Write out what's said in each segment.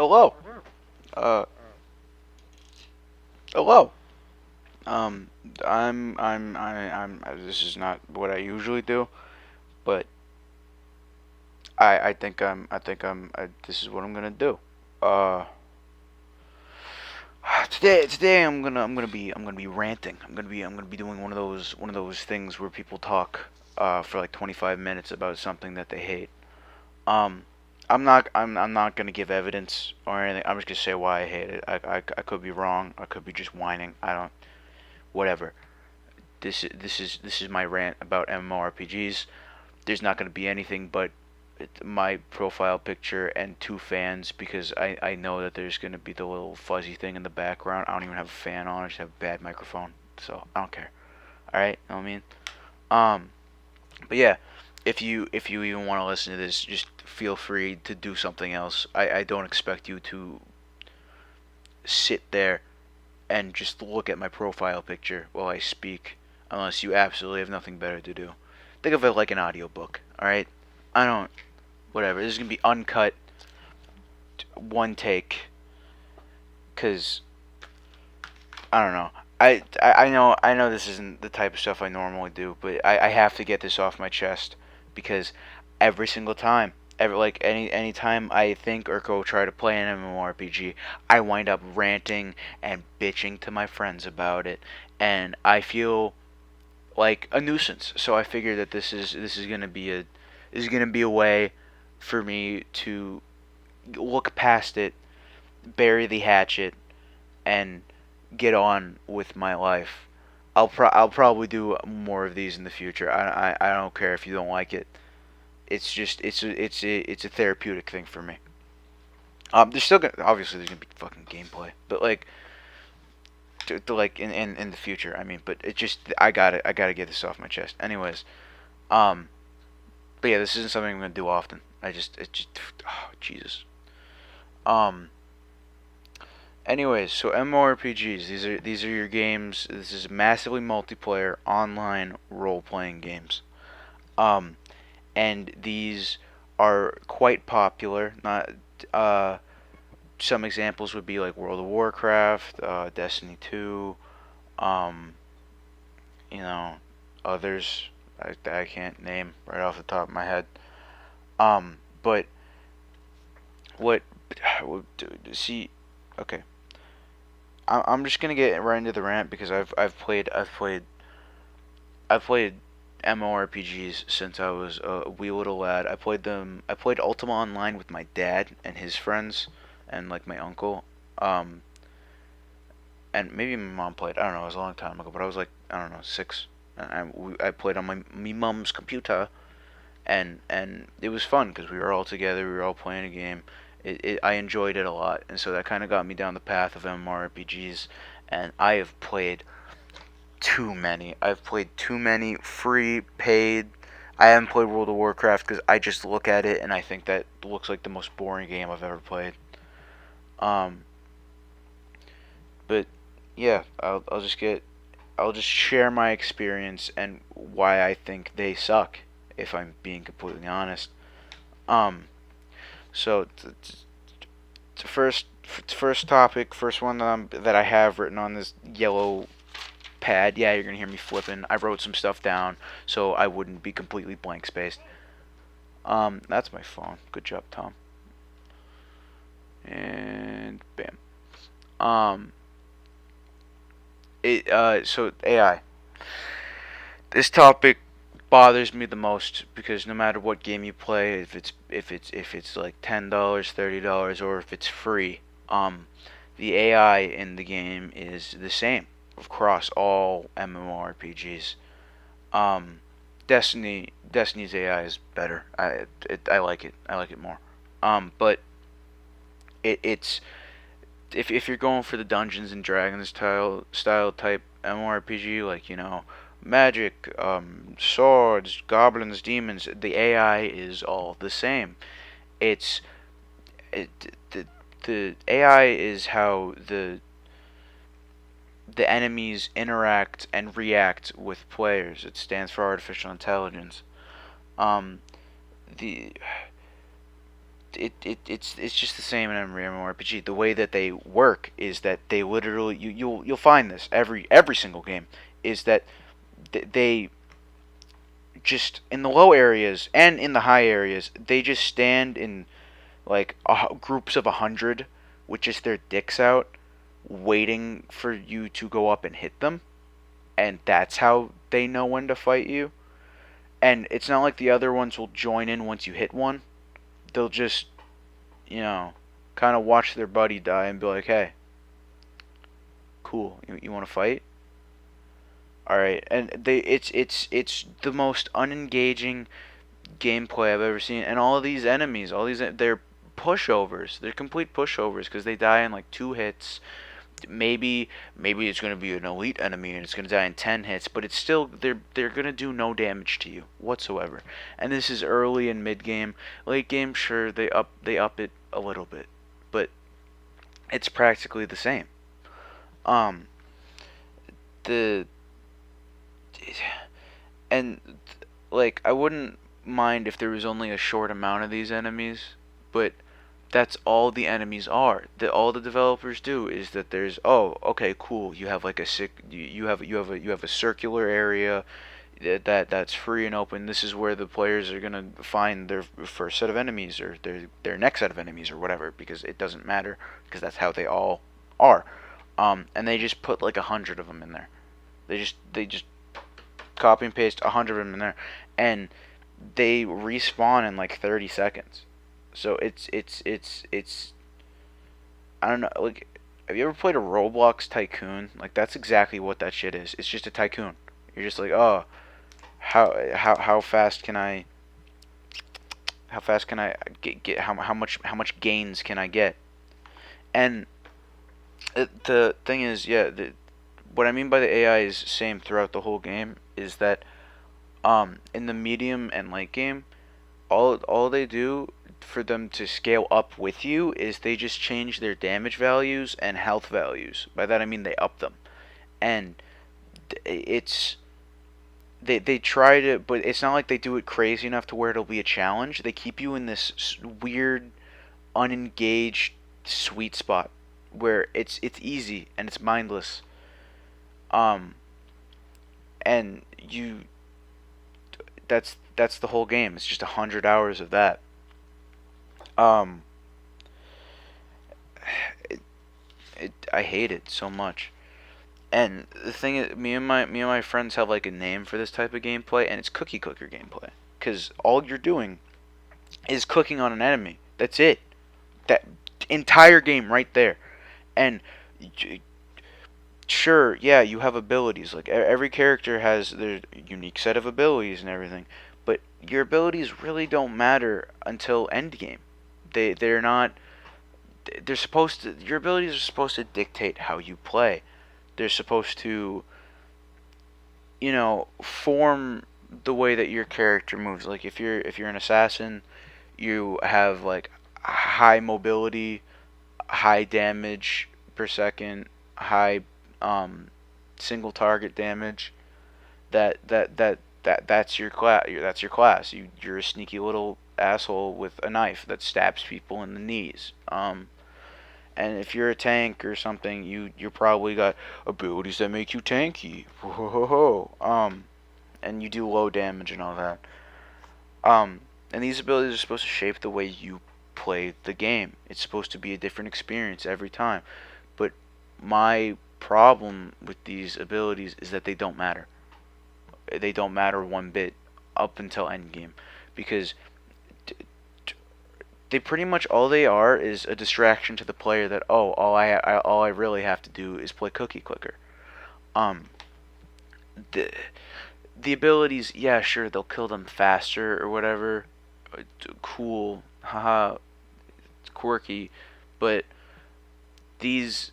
Hello. Uh, hello. Um, I'm. This is not what I usually do, but this is what I'm gonna do. Uh, today I'm gonna be ranting. I'm gonna be doing one of those things where people talk for like 25 minutes about something that they hate. Um, I'm not gonna give evidence or anything. I'm just gonna say why I hate it. I could be wrong. I could be just whining. I don't. Whatever. This is my rant about MMORPGs. There's not going to be anything but my profile picture and two fans because I know that there's going to be the little fuzzy thing in the background. I don't even have a fan on. I just have a bad microphone, so I don't care. All right, know what I mean? Um, but yeah, if you even want to listen to this, just feel free to do something else. I don't expect you to sit there and just look at my profile picture while I speak, unless you absolutely have nothing better to do. Think of it like an audiobook, alright? I don't. Whatever. This is gonna be uncut, one take, because I don't know. I know this isn't the type of stuff I normally do, but I have to get this off my chest because every single time, like any time I think or go try to play an MMORPG, I wind up ranting and bitching to my friends about it, and I feel like a nuisance. So I figured that this is gonna be a way for me to look past it, bury the hatchet, and get on with my life. I'll probably do more of these in the future. I don't care if you don't like it. It's just it's a therapeutic thing for me. There's still gonna obviously there's gonna be fucking gameplay, but like like in the future. I mean, but it just I gotta get this off my chest. Anyways, um, but yeah, this isn't something I'm gonna do often. It just oh, Jesus. Um, Anyways, so MMORPGs, these are your games. This is massively multiplayer online role playing games. Um, and these are quite popular. Not some examples would be like World of Warcraft, Destiny 2, um, you know, others I can't name right off the top of my head. But what see? Okay, I'm just gonna get right into the rant because I've played MMORPGs since I was a wee little lad. I played them. I played Ultima Online with my dad and his friends, and like my uncle. Um, and maybe my mom played. I don't know. It was a long time ago, but I was like I don't know 6. And I played on my mom's computer, and it was fun because we were all together. We were all playing a game. I enjoyed it a lot, and so that kind of got me down the path of MMORPGs. And I have played too many. I've played too many free, paid. I haven't played World of Warcraft because I just look at it and I think that looks like the most boring game I've ever played. Um, but yeah, I'll just share my experience and why I think they suck. If I'm being completely honest. Um, so first topic, first one that I have written on this yellow pad. Yeah, you're gonna hear me flipping. I wrote some stuff down so I wouldn't be completely blank spaced. That's my phone. Good job, Tom. And bam. Um, so AI. This topic bothers me the most because no matter what game you play, if it's like $10, $30, or if it's free, the AI in the game is the same across all MMORPGs. Um, Destiny's AI is better. I like it. I like it more. But it's if you're going for the Dungeons and Dragons style type MMORPG, like magic, swords, goblins, demons, the AI is all the same. It's it, the AI is how the enemies interact and react with players. It stands for artificial intelligence. Um, the it's just the same in MMORPG. The way that they work is that they literally you'll find this every single game is that they just in the low areas and in the high areas they just stand in like groups of 100 with just their dicks out waiting for you to go up and hit them, and that's how they know when to fight you. And it's not like the other ones will join in once you hit one. They'll just, you know, kind of watch their buddy die and be like, "Hey, cool, you want to fight?" All right, and it's the most unengaging gameplay I've ever seen. And all of these enemies, all these they're pushovers. They're complete pushovers because they die in like 2 hits. Maybe it's going to be an elite enemy and it's going to die in 10 hits, but it's still they're going to do no damage to you whatsoever. And this is early and mid game. Late game, sure, they up it a little bit, but it's practically the same. Um the and like I wouldn't mind if there was only a short amount of these enemies, but that's all the enemies are. That all the developers do is that there's oh okay cool you have like a sick you have a circular area that's free and open. This is where the players are gonna find their first set of enemies or their next set of enemies or whatever because it doesn't matter because that's how they all are. And they just put like 100 of them in there. They just copy and paste 100 of them in there, and they respawn in like 30 seconds. So it's I don't know, like have you ever played a Roblox tycoon? Like that's exactly what that shit is. It's just a tycoon. You're just like, "Oh, how fast can I get how much gains can I get?" And the thing is, yeah, what I mean by the AI is same throughout the whole game is that in the medium and late game all they do for them to scale up with you is they just change their damage values and health values. By that I mean they up them. And it's they try to, but it's not like they do it crazy enough to where it'll be a challenge. They keep you in this weird unengaged sweet spot where it's easy and it's mindless. Um and you that's the whole game. It's just 100 hours of that. Um it, I hate it so much. And the thing is, me and my friends have like a name for this type of gameplay, and it's cookie clicker gameplay. Cause all you're doing is cooking on an enemy. That's it. That entire game right there. And sure, yeah, you have abilities. Like every character has their unique set of abilities and everything. But your abilities really don't matter until endgame. They're not. They're supposed to. Your abilities are supposed to dictate how you play. They're supposed to, form the way that your character moves. Like if you're an assassin, you have like high mobility, high damage per second, high um, single target damage. That's your class. That's your class. You're a sneaky little asshole with a knife that stabs people in the knees. And if you're a tank or something, you probably got abilities that make you tanky. And you do low damage and all that. And these abilities are supposed to shape the way you play the game. It's supposed to be a different experience every time. But my problem with these abilities is that they don't matter. They don't matter one bit up until endgame, because they pretty much all they are is a distraction to the player that all I really have to do is play cookie clicker. Um, the the abilities, yeah, sure, they'll kill them faster or whatever. Cool, haha, it's quirky, but these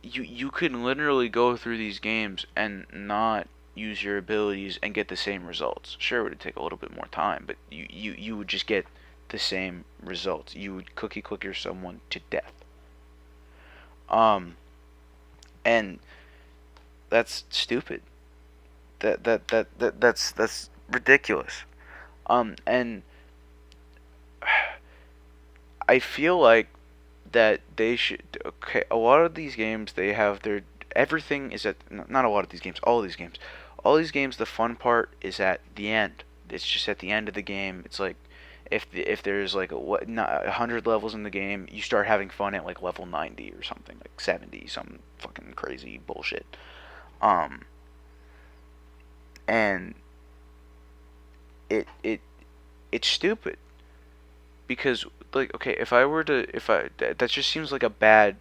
you can literally go through these games and not use your abilities and get the same results. Sure, it would take a little bit more time, but you would just get the same results. You would cookie clicker someone to death. Um, and that's stupid. That's ridiculous. And I feel like that they should. Okay, a lot of these games they have their everything is at not a lot of these games. All these games. The fun part is at the end. It's just at the end of the game. It's like if there's like 100 levels in the game, you start having fun at like level 90 or something, like 70, some fucking crazy bullshit. Um, and it it's stupid because like okay, if I were to if I that just seems like a bad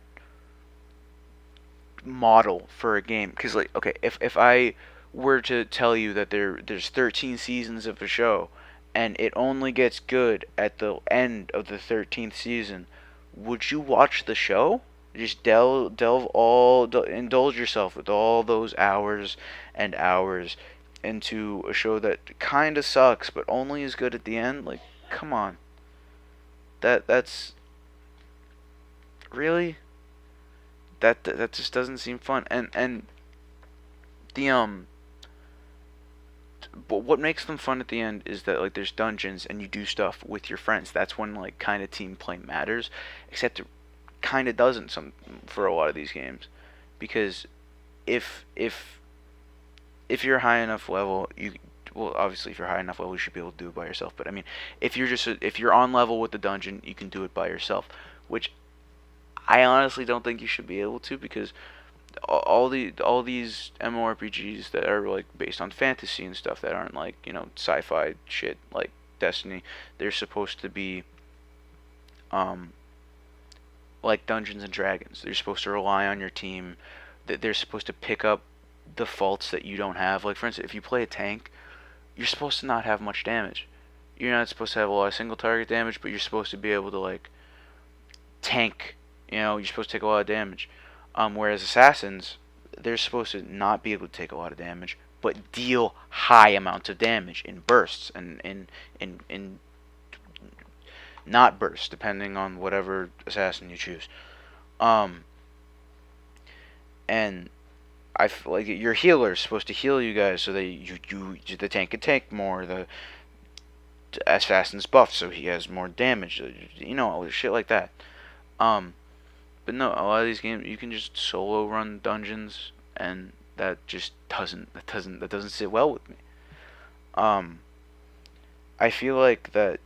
model for a game because like okay if I were to tell you that there's 13 seasons of a show and it only gets good at the end of the 13th season, would you watch the show? Just indulge yourself with all those hours and hours into a show that kind of sucks but only is good at the end? Like, come on. That's really that just doesn't seem fun. And the but what makes them fun at the end is that like there's dungeons and you do stuff with your friends. That's when like kind of team play matters. Except it kind of doesn't some for a lot of these games, because if if if you're high enough level, you well obviously if you're high enough level you should be able to do it by yourself. But I mean, if you're on level with the dungeon, you can do it by yourself, which I honestly don't think you should be able to because all these MMORPGs that are like based on fantasy and stuff that aren't like sci-fi shit like Destiny, they're supposed to be um like Dungeons and Dragons. They're supposed to rely on your team. That they're supposed to pick up the faults that you don't have. Like for instance, if you play a tank, you're supposed to not have much damage. You're not supposed to have a lot of single target damage, but you're supposed to be able to like tank. You're supposed to take a lot of damage. Whereas assassins, they're supposed to not be able to take a lot of damage, but deal high amounts of damage in bursts and in not bursts, depending on whatever assassin you choose. Um, and I feel like your healer is supposed to heal you guys so that the tank can take more. The assassin's buff so he has more damage. Shit like that. Um, But no, a lot of these games you can just solo run dungeons, and that just doesn't sit well with me. Um, I feel like that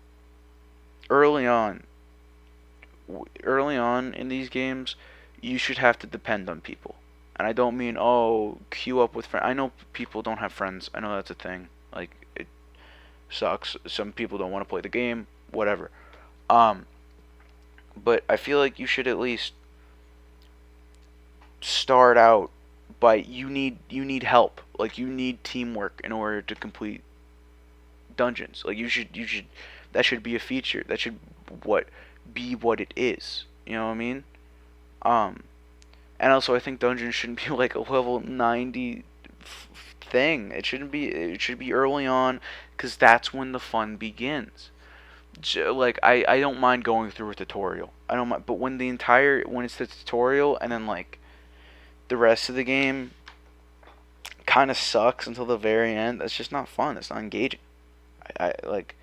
early on, early on in these games, you should have to depend on people, and I don't mean queue up with friends. I know people don't have friends. I know that's a thing. Like it sucks. Some people don't want to play the game. Whatever. Um, but I feel like you should at least start out by you need help. Like you need teamwork in order to complete dungeons. Like you should that should be a feature. That should what be what it is. You know what I mean? Um and also I think dungeons shouldn't be like a level 90 thing. It should be early on cuz that's when the fun begins. Like I don't mind going through a tutorial. I don't mind, but when it's the tutorial and then like the rest of the game kind of sucks until the very end. That's just not fun. It's not engaging. I like,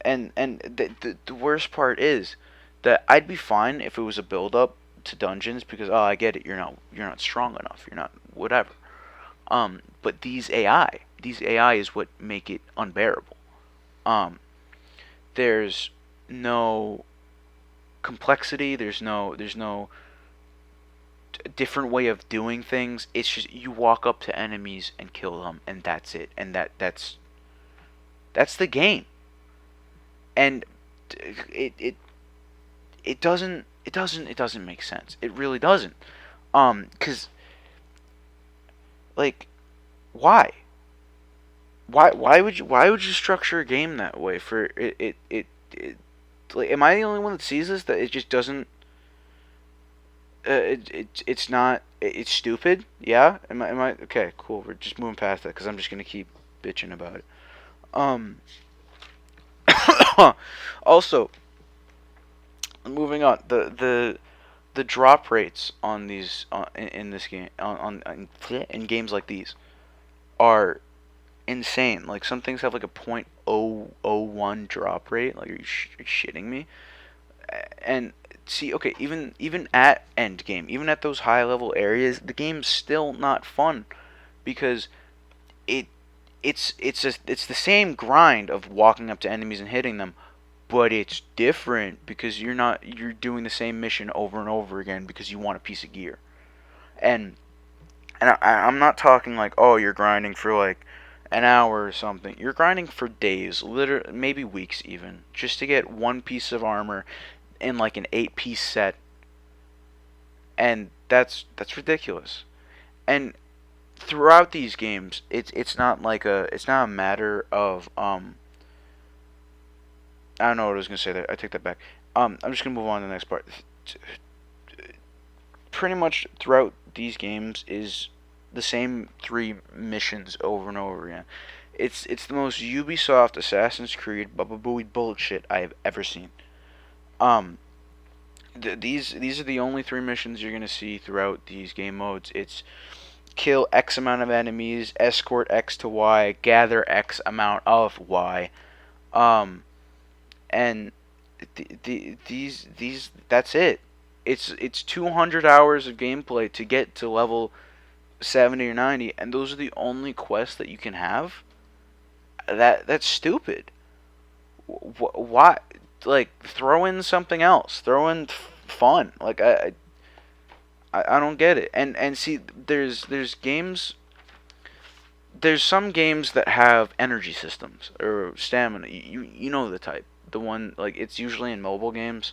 and the worst part is that I'd be fine if it was a build up to dungeons because I get it. You're not strong enough. You're not whatever. But these AI is what make it unbearable. Um, there's no complexity. There's no different way of doing things. It's just you walk up to enemies and kill them, and that's it. And that's the game. And it doesn't make sense. It really doesn't. Cause like why? Why would you structure a game that way for it like am I the only one that sees this that it just doesn't it's not it's stupid. Yeah, am I okay? Cool. We're just moving past that because I'm just gonna keep bitching about it. Um. Also, moving on, the drop rates on these in this game in games like these are insane. Like some things have like a .001 drop rate. Like are you shitting me? And see, okay, even at end game, even at those high level areas, the game's still not fun because it it's the same grind of walking up to enemies and hitting them, but it's different because you're doing the same mission over and over again because you want a piece of gear. And I'm not talking like, oh, you're grinding for like an hour or something. You're grinding for days, literally maybe weeks even, just to get one piece of armor in like an 8-piece set, and that's ridiculous. And throughout these games, it's not a matter of I don't know what I was gonna say there. I take that back. I'm just gonna move on to the next part. Pretty much throughout these games is the same three missions over and over again. It's the most Ubisoft Assassin's Creed Bubba Booey bullshit I have ever seen. Um, these are the only three missions you're gonna see throughout these game modes. It's kill X amount of enemies, escort X to Y, gather X amount of Y. Um, and these that's it. It's 200 hours of gameplay to get to level 70 or 90, and those are the only quests that you can have. That's stupid. Why? Like, throw in something else. Throw in fun. Like, I don't get it. And see, there's games. There's some games that have energy systems or stamina. You know the type. The one, like, it's usually in mobile games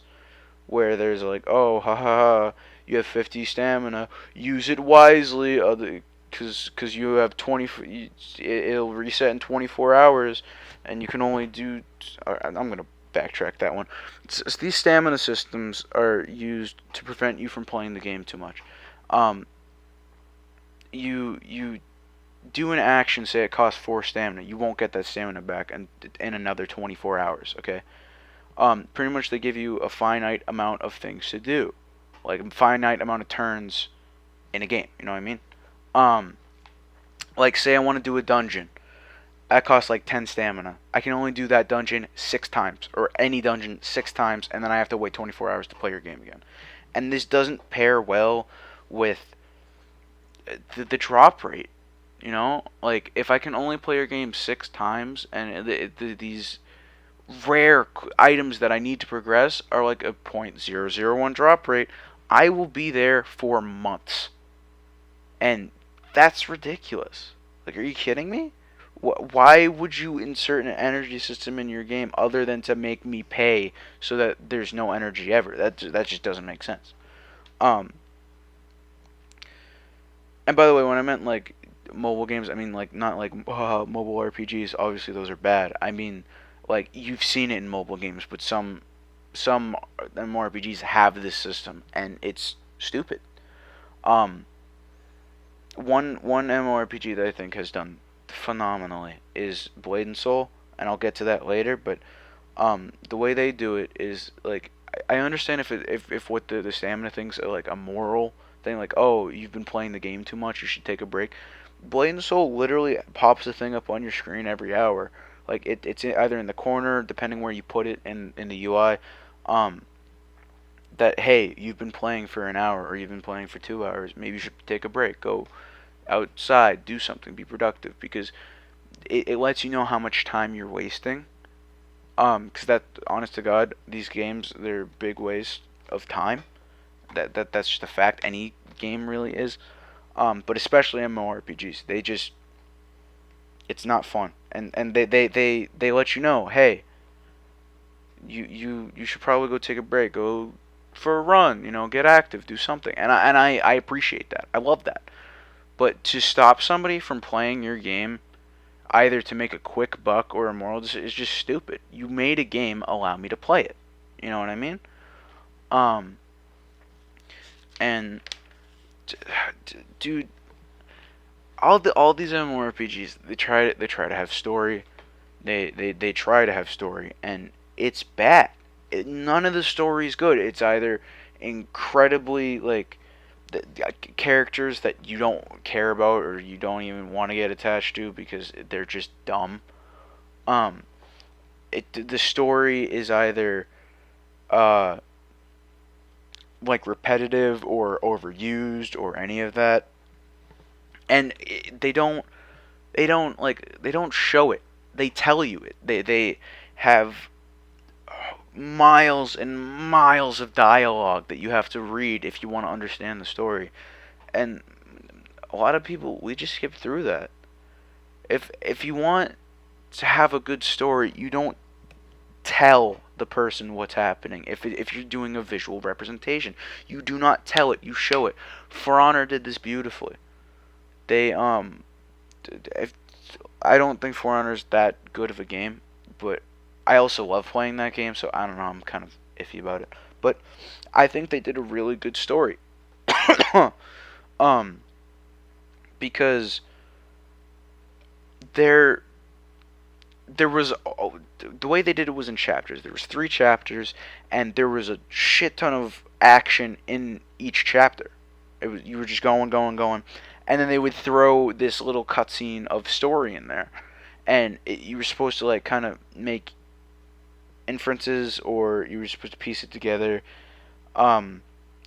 where there's like, oh, ha ha ha, you have 50 stamina, use it wisely, other, cause you have 20, it'll reset in 24 hours, and you can only do. I'm gonna backtrack that one. These stamina systems are used to prevent you from playing the game too much. Um, you do an action, say it costs 4 stamina, you won't get that stamina back in another 24 hours. Okay. Pretty much they give you a finite amount of things to do, like a finite amount of turns in a game. You know what I mean? Um, like say I want to do a dungeon, that costs like 10 stamina. I can only do that dungeon 6 times, or any dungeon 6 times, and then I have to wait 24 hours to play your game again. And this doesn't pair well with the drop rate. You know, like if I can only play your game 6 times, and these rare items that I need to progress are like a 0.001 drop rate, I will be there for months. And that's ridiculous. Like, are you kidding me? Why would you insert an energy system in your game other than to make me pay so that there's no energy ever? That just doesn't make sense. Um, and by the way, when I meant like mobile games, I mean like not like mobile RPGs. Obviously, those are bad. I mean like you've seen it in mobile games, but some MMORPGs have this system, and it's stupid. Um, one MMORPG that I think has done phenomenally is Blade and Soul, and I'll get to that later. But the way they do it is like I understand if what the stamina things are like a moral thing, like oh you've been playing the game too much, you should take a break. Blade and Soul literally pops the thing up on your screen every hour. Like it's either in the corner, depending where you put it in the UI. Um, that hey, you've been playing for an hour or you've been playing for 2 hours. Maybe you should take a break. Go outside, do something, be productive because it lets you know how much time you're wasting. Because that, honest to God, these games they're big waste of time. That's just a fact. Any game really is. But especially MMORPGs, they just it's not fun, and they let you know, hey, you should probably go take a break, go for a run, get active, do something, and I appreciate that, I love that, but to stop somebody from playing your game, either to make a quick buck or a moral, is just stupid. You made a game, allow me to play it. You know what I mean? Um, and dude, all these MMORPGs they try to have story. They try to have story, and it's bad. None of the story is good. It's either incredibly like the characters that you don't care about or you don't even want to get attached to because they're just dumb. Um, the story is either uh, like repetitive or overused or any of that. And they don't show it. They tell you it. They have miles and miles of dialogue that you have to read if you want to understand the story. And a lot of people, we just skip through that. If you want to have a good story, you don't tell the person what's happening. If you're doing a visual representation, you do not tell it, you show it. For Honor did this beautifully. They if, I don't think For Honor's that good of a game, but I also love playing that game, so I don't know, I'm kind of iffy about it. But I think they did a really good story. um because there there was the way they did it was in chapters. There was 3 chapters, and there was a shit ton of action in each chapter. It was, you were just going, going, going, and then they would throw this little cutscene of story in there, and you were supposed to like kind of make inferences, or you were supposed to piece it together. Um,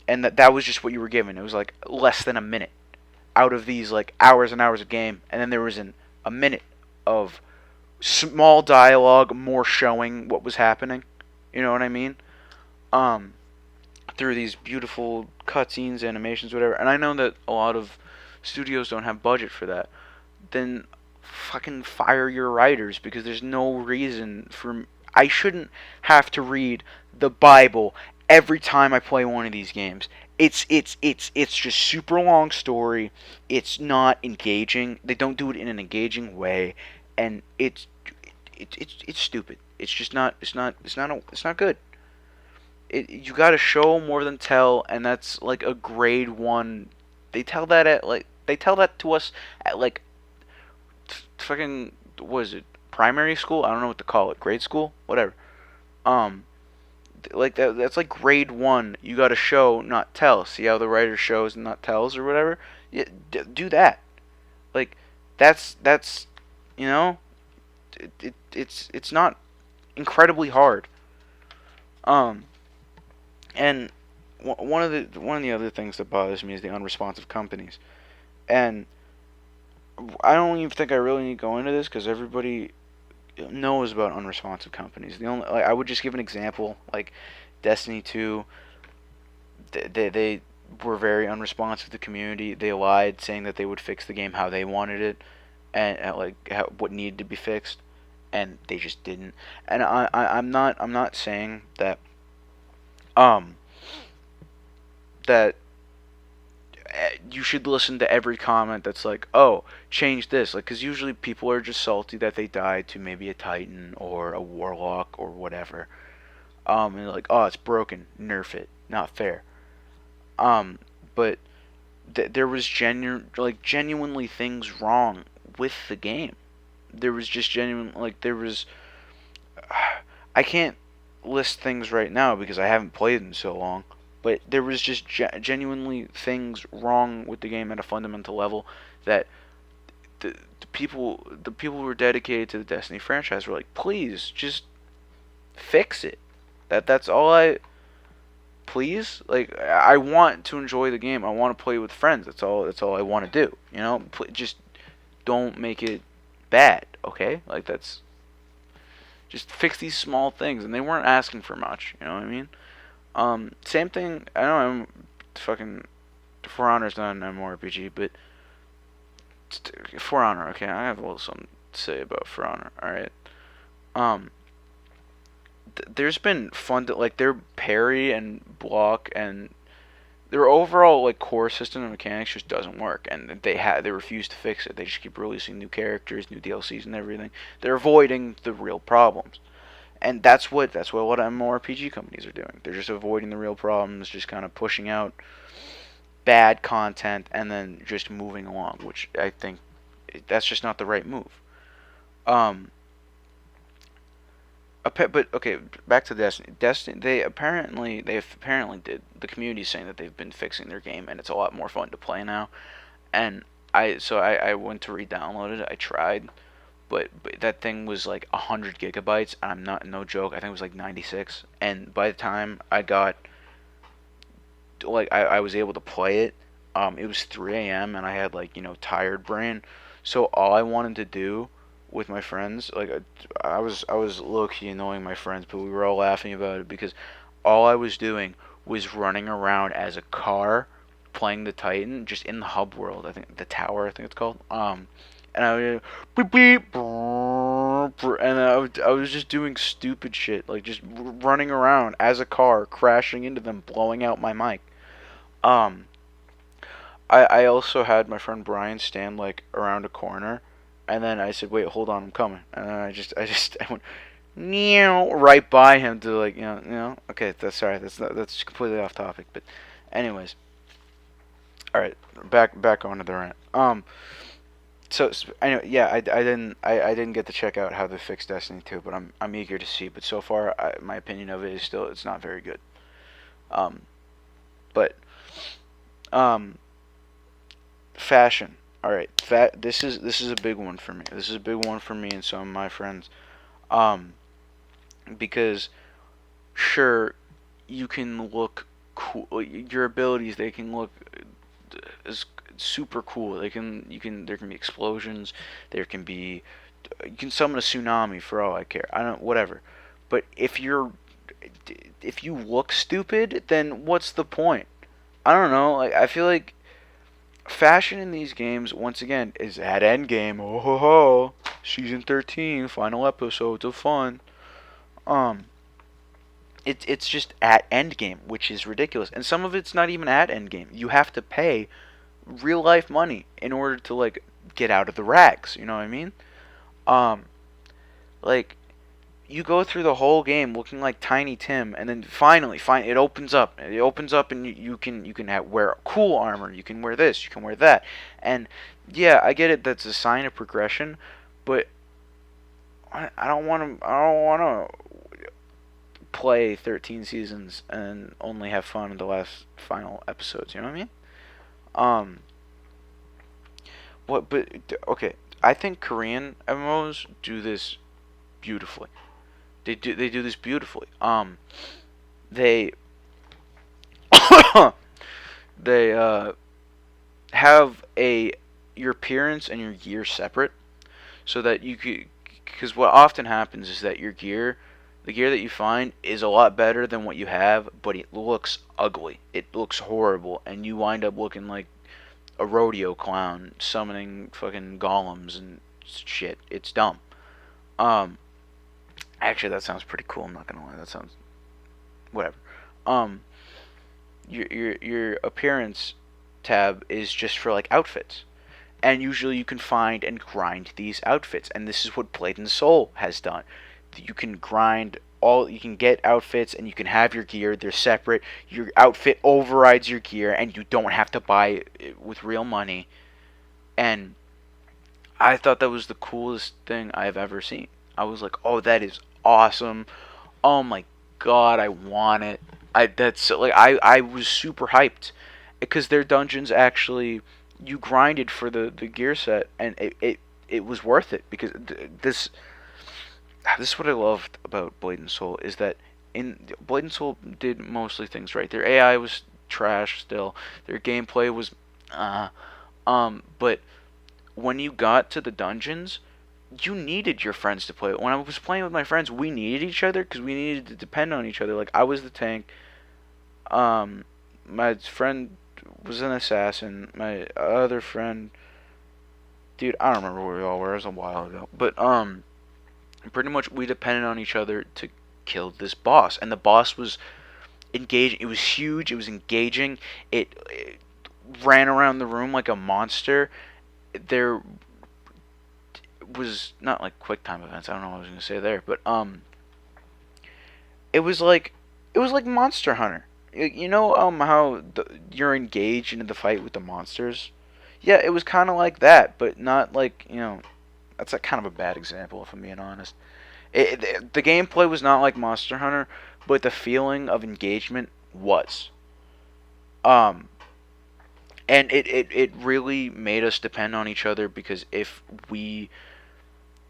and that was just what you were given. It was like less than a minute out of these like hours and hours of game, and then there was a minute of small dialogue, more showing what was happening. You know what I mean? Um, Through these beautiful cutscenes, animations, whatever. And I know that a lot of studios don't have budget for that. Then fucking fire your writers, because there's no reason for I shouldn't have to read the Bible every time I play one of these games. It's just super long story. It's not engaging. They don't do it in an engaging way, and it's stupid. It's just not. It's not good. You got to show more than tell, and that's like a grade 1. They tell that to us at like fucking, what is it, primary school? I don't know what to call it. Grade school, whatever. Um, like that's like grade 1. You got to show, not tell. See how the writer shows and not tells, or whatever. Yeah, do that. Like that's you know, it's not incredibly hard. Um, and one of the other things that bothers me is the unresponsive companies. And I don't even think I really need to go into this, because everybody knows about unresponsive companies. The only, like, I would just give an example, like Destiny 2. They were very unresponsive to the community. They lied, saying that they would fix the game how they wanted it, and like what needed to be fixed, and they just didn't. And I'm not saying that um that you should listen to every comment that's like, oh, change this, like, because usually people are just salty that they died to maybe a titan or a warlock or whatever. And like, oh, it's broken, nerf it, not fair. um but there was genuinely things wrong with the game. There was just genuine, like, there was I can't list things right now because I haven't played in so long, but there was just genuinely things wrong with the game at a fundamental level that the people who were dedicated to the Destiny franchise were like, please just fix it. That's all I please, like, I want to enjoy the game. I want to play with friends. That's all I want to do. You know, just don't make it bad, okay? Like, that's just fix these small things, and they weren't asking for much. You know what I mean? Same thing. I know I'm fucking For Honor's not an MMORPG, but For Honor. Okay, I have a little something to say about For Honor. All right. Um, there's been fun to, like, their parry and block and their overall like core system and mechanics just doesn't work, and they refuse to fix it. They just keep releasing new characters, new DLCs, and everything. They're avoiding the real problems, and that's what a lot of MMORPG companies are doing. They're just avoiding the real problems, just kind of pushing out bad content and then just moving along, which I think that's just not the right move. Um, but okay, back to Destiny. Destiny, they apparently did. The community's saying that they've been fixing their game, and it's a lot more fun to play now. And I went to re-download it. I tried, but that thing was like 100 gigabytes, and I'm not no joke. I think it was like 96, and by the time I got like I was able to play it, it was 3 a.m. and I had like tired brain, so all I wanted to do with my friends, like I was low key annoying my friends, but we were all laughing about it because all I was doing was running around as a car, playing the Titan, just in the hub world. I think the tower, I think it's called. And I would beep beep, and I was just doing stupid shit, like just running around as a car, crashing into them, blowing out my mic. Um, I also had my friend Brian stand like around a corner, and then I said, "Wait, hold on, I'm coming." And then I went meow right by him to like okay, that's sorry, that's completely off topic, but anyways, all right, back on to the rant. So anyway, yeah, I didn't get to check out how they fixed Destiny 2, but I'm eager to see. But so far, my opinion of it is still it's not very good. Um, but um, fashion. All right, this is a big one for me. This is a big one for me and some of my friends. Um, because sure, you can look cool. Your abilities they can look as super cool. There can be explosions. There can be you can summon a tsunami for all I care. I don't whatever. But if you look stupid, then what's the point? I don't know. Like I feel like fashion in these games once again is at endgame. Oh ho ho! Season 13, final episodes of fun. Um, it's just at endgame, which is ridiculous. And some of it's not even at endgame. You have to pay real life money in order to like get out of the rags. You know what I mean? Um, like you go through the whole game looking like Tiny Tim, and then finally, it opens up. It opens up, and you can wear cool armor. You can wear this. You can wear that. And yeah, I get it. That's a sign of progression, but I don't want to. I don't want to play 13 seasons and only have fun in the last final episodes. You know what I mean? Um, what? But okay, I think Korean MMOs do this beautifully. They do this beautifully. They they have a your appearance and your gear separate, so that you could. Because what often happens is that the gear that you find, is a lot better than what you have, but it looks ugly. It looks horrible, and you wind up looking like a rodeo clown summoning fucking golems and shit. It's dumb. Um, Actually, that sounds pretty cool. I'm not gonna lie. That sounds whatever. Um, your appearance tab is just for like outfits, and usually you can find and grind these outfits, and this is what Blade and Soul has done. You can grind all you can get outfits, and you can have your gear. They're separate. Your outfit overrides your gear, and you don't have to buy it with real money. And I thought that was the coolest thing I've ever seen. I was like, oh, that is awesome. Oh my god, I want it. I was super hyped because their dungeons actually you grinded for the gear set, and it was worth it because this is what I loved about Blade and Soul is that in Blade and Soul did mostly things right. Their AI was trash still. Their gameplay was uh but when you got to the dungeons, you needed your friends to play it. When I was playing with my friends, we needed each other because we needed to depend on each other. Like I was the tank. Um, my friend was an assassin. My other friend, dude, I don't remember where we all were. It was a while ago. But pretty much we depended on each other to kill this boss, and the boss was engaging. It was huge. It was engaging. It ran around the room like a monster. There was not like quick time events. I don't know what I was gonna say there, but it was like Monster Hunter. You know how you're engaged into the fight with the monsters. Yeah, it was kind of like that, but not like That's a kind of a bad example, if I'm being honest. The gameplay was not like Monster Hunter, but the feeling of engagement was. Um, and it really made us depend on each other because if we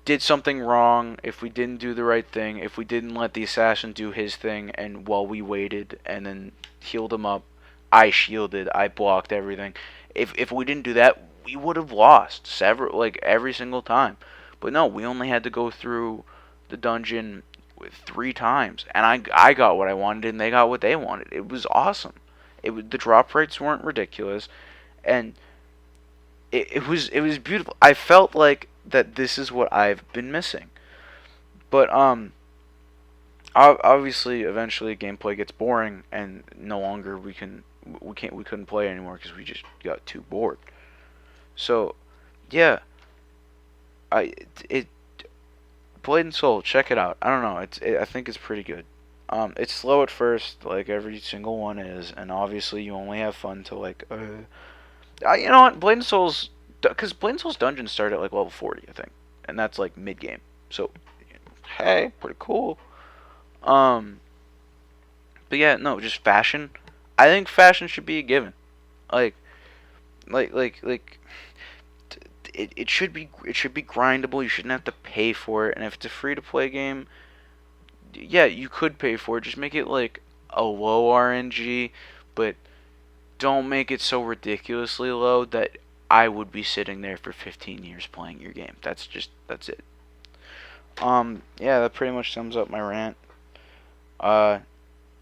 did something wrong, if we didn't do the right thing, if we didn't let the assassin do his thing, and while we waited and then healed him up, I shielded, I blocked everything. If we didn't do that, we would have lost several, like every single time. But no, we only had to go through the dungeon 3 times, and I got what I wanted, and they got what they wanted. It was awesome. The drop rates weren't ridiculous, and it was beautiful. I felt like that this is what I've been missing. But obviously eventually gameplay gets boring and no longer we couldn't play anymore because we just got too bored. So, yeah, I it Blade and Soul, check it out. I don't know, I think it's pretty good. It's slow at first, like every single one is, and obviously you only have fun to like you know what? Blade and Souls, because Blade and Souls dungeons start at like level 40, I think, and that's like mid game. So, hey, pretty cool. Um, but yeah, no, just fashion. I think fashion should be a given. Like, like, it should be grindable. You shouldn't have to pay for it. And if it's a free to play game, yeah, you could pay for it. Just make it like a low RNG, but don't make it so ridiculously low that I would be sitting there for 15 years playing your game. That's it. Yeah, that pretty much sums up my rant. Uh,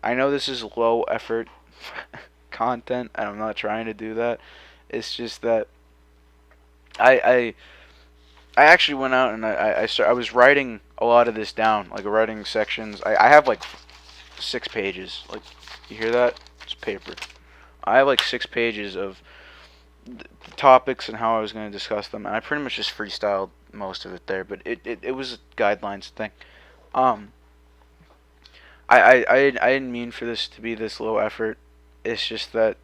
I know this is low effort content, and I'm not trying to do that. It's just that I I, I actually went out and I was writing a lot of this down, like writing sections. I have like 6 pages. Like, you hear that? It's paper. I have like 6 pages of the topics and how I was going to discuss them, and I pretty much just freestyled most of it there. But it was a guidelines thing. Um, I didn't mean for this to be this low effort. It's just that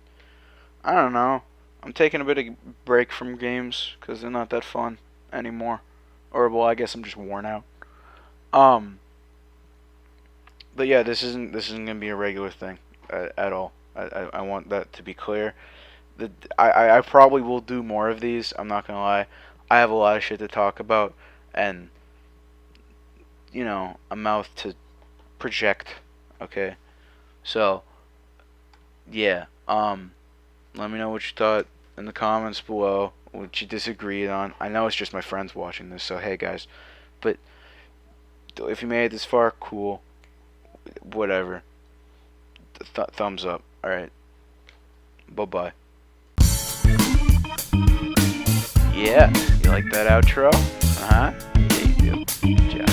I don't know. I'm taking a bit of break from games because they're not that fun anymore. Or well, I guess I'm just worn out. Um, but yeah, this isn't gonna be a regular thing at all. I want that to be clear. I probably will do more of these. I'm not gonna lie. I have a lot of shit to talk about, and a mouth to project. Okay, so yeah. Let me know what you thought in the comments below. What you disagreed on. I know it's just my friends watching this, so hey guys. But if you made it this far, cool. Whatever. Thumbs up. All right. Bye bye. Yeah, you like that outro? Uh huh. Yeah, you do. Good job.